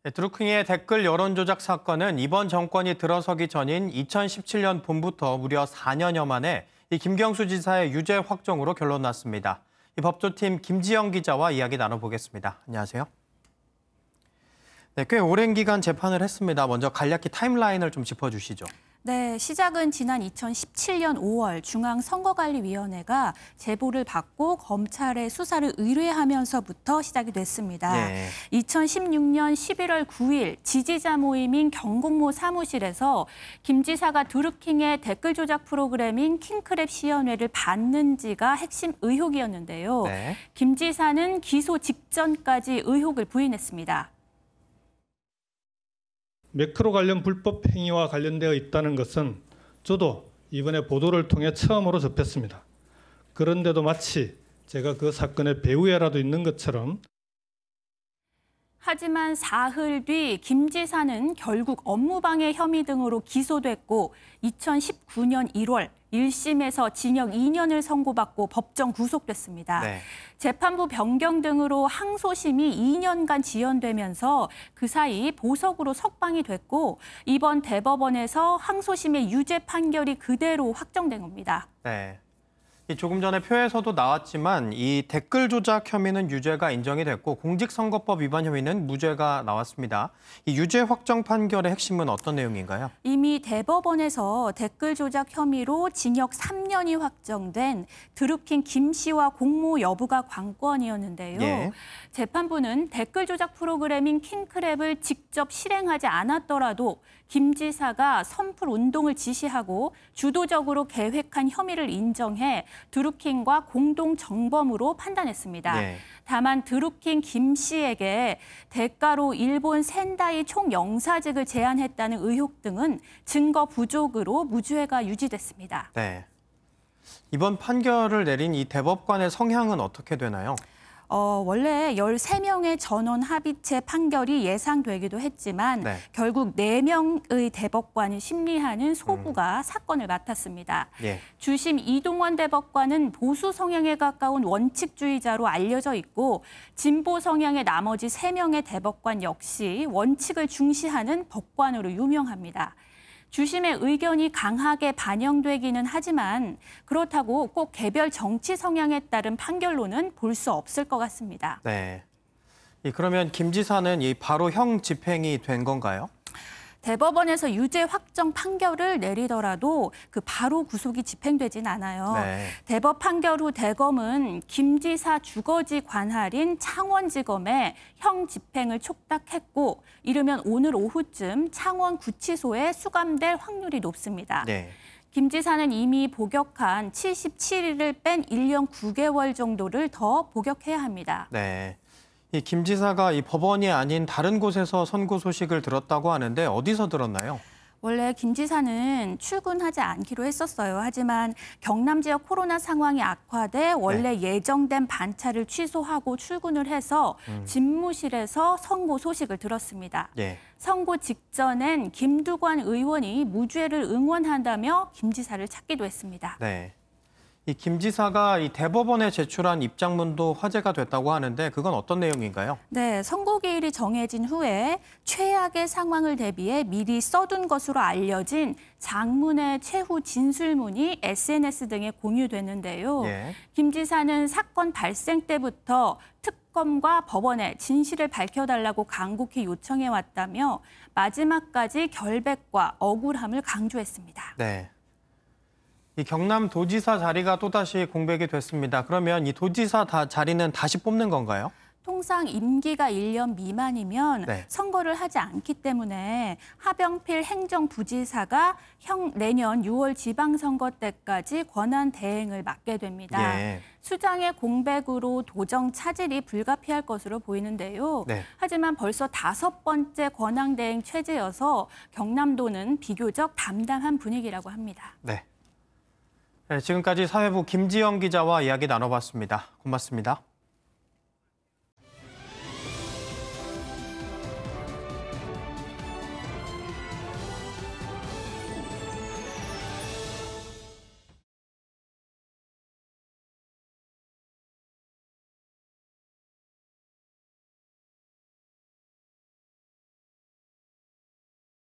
네, 드루킹의 댓글 여론조작 사건은 이번 정권이 들어서기 전인 2017년 봄부터 무려 4년여 만에 이 김경수 지사의 유죄 확정으로 결론 났습니다. 이 법조팀 김지영 기자와 이야기 나눠보겠습니다. 안녕하세요. 네, 꽤 오랜 기간 재판을 했습니다. 먼저 간략히 타임라인을 좀 짚어주시죠. 네, 시작은 지난 2017년 5월 중앙선거관리위원회가 제보를 받고 검찰의 수사를 의뢰하면서부터 시작이 됐습니다. 네. 2016년 11월 9일 지지자 모임인 경공모 사무실에서 김 지사가 드루킹의 댓글 조작 프로그램인 킹크랩 시연회를 봤는지가 핵심 의혹이었는데요. 네. 김 지사는 기소 직전까지 의혹을 부인했습니다. 매크로 관련 불법 행위와 관련되어 있다는 것은 저도 이번에 보도를 통해 처음으로 접했습니다. 그런데도 마치 제가 그 사건의 배후에라도 있는 것처럼. 하지만 사흘 뒤 김 지사는 결국 업무방해 혐의 등으로 기소됐고 2019년 1월 1심에서 징역 2년을 선고받고 법정 구속됐습니다. 네. 재판부 변경 등으로 항소심이 2년간 지연되면서 그 사이 보석으로 석방이 됐고 이번 대법원에서 항소심의 유죄 판결이 그대로 확정된 겁니다. 네. 조금 전에 표에서도 나왔지만 이 댓글 조작 혐의는 유죄가 인정이 됐고 공직선거법 위반 혐의는 무죄가 나왔습니다. 이 유죄 확정 판결의 핵심은 어떤 내용인가요? 이미 대법원에서 댓글 조작 혐의로 징역 3년이 확정된 드루킹 김 씨와 공모 여부가 관건이었는데요. 예. 재판부는 댓글 조작 프로그램인 킹크랩을 직접 실행하지 않았더라도 김 지사가 선풀 운동을 지시하고 주도적으로 계획한 혐의를 인정해 드루킹과 공동 정범으로 판단했습니다. 예. 다만 드루킹 김 씨에게 대가로 일본 센다이 총영사직을 제안했다는 의혹 등은 증거 부족으로 무죄가 유지됐습니다. 네. 이번 판결을 내린 이 대법관의 성향은 어떻게 되나요? 원래 13명의 전원 합의체 판결이 예상되기도 했지만 네. 결국 4명의 대법관이 심리하는 소부가 사건을 맡았습니다. 예. 주심 이동원 대법관은 보수 성향에 가까운 원칙주의자로 알려져 있고 진보 성향의 나머지 3명의 대법관 역시 원칙을 중시하는 법관으로 유명합니다. 주심의 의견이 강하게 반영되기는 하지만 그렇다고 꼭 개별 정치 성향에 따른 판결로는 볼 수 없을 것 같습니다. 네. 그러면 김 지사는 바로 형 집행이 된 건가요? 대법원에서 유죄 확정 판결을 내리더라도 바로 구속이 집행되진 않아요. 네. 대법 판결 후 대검은 김 지사 주거지 관할인 창원지검에 형 집행을 촉탁했고 이르면 오늘 오후쯤 창원구치소에 수감될 확률이 높습니다. 네. 김 지사는 이미 복역한 77일을 뺀 1년 9개월 정도를 더 복역해야 합니다. 네. 김 지사가 법원이 아닌 다른 곳에서 선고 소식을 들었다고 하는데 어디서 들었나요? 원래 김 지사는 출근하지 않기로 했었어요. 하지만 경남 지역 코로나 상황이 악화돼 원래 예정된 반차를 취소하고 출근을 해서 집무실에서 선고 소식을 들었습니다. 예. 선고 직전엔 김두관 의원이 무죄를 응원한다며 김 지사를 찾기도 했습니다. 네. 김 지사가 대법원에 제출한 입장문도 화제가 됐다고 하는데 그건 어떤 내용인가요? 네, 선고 기일이 정해진 후에 최악의 상황을 대비해 미리 써둔 것으로 알려진 장문의 최후 진술문이 SNS 등에 공유됐는데요. 예. 김 지사는 사건 발생 때부터 특검과 법원에 진실을 밝혀달라고 간곡히 요청해왔다며 마지막까지 결백과 억울함을 강조했습니다. 네. 경남 도지사 자리가 또다시 공백이 됐습니다. 그러면 이 도지사 자리는 다시 뽑는 건가요? 통상 임기가 1년 미만이면 네. 선거를 하지 않기 때문에 하병필 행정부지사가 내년 6월 지방선거 때까지 권한 대행을 맡게 됩니다. 예. 수장의 공백으로 도정 차질이 불가피할 것으로 보이는데요. 네. 하지만 벌써 5번째 권한 대행 체제여서 경남도는 비교적 담담한 분위기라고 합니다. 네. 네, 지금까지 사회부 김지영 기자와 이야기 나눠봤습니다. 고맙습니다.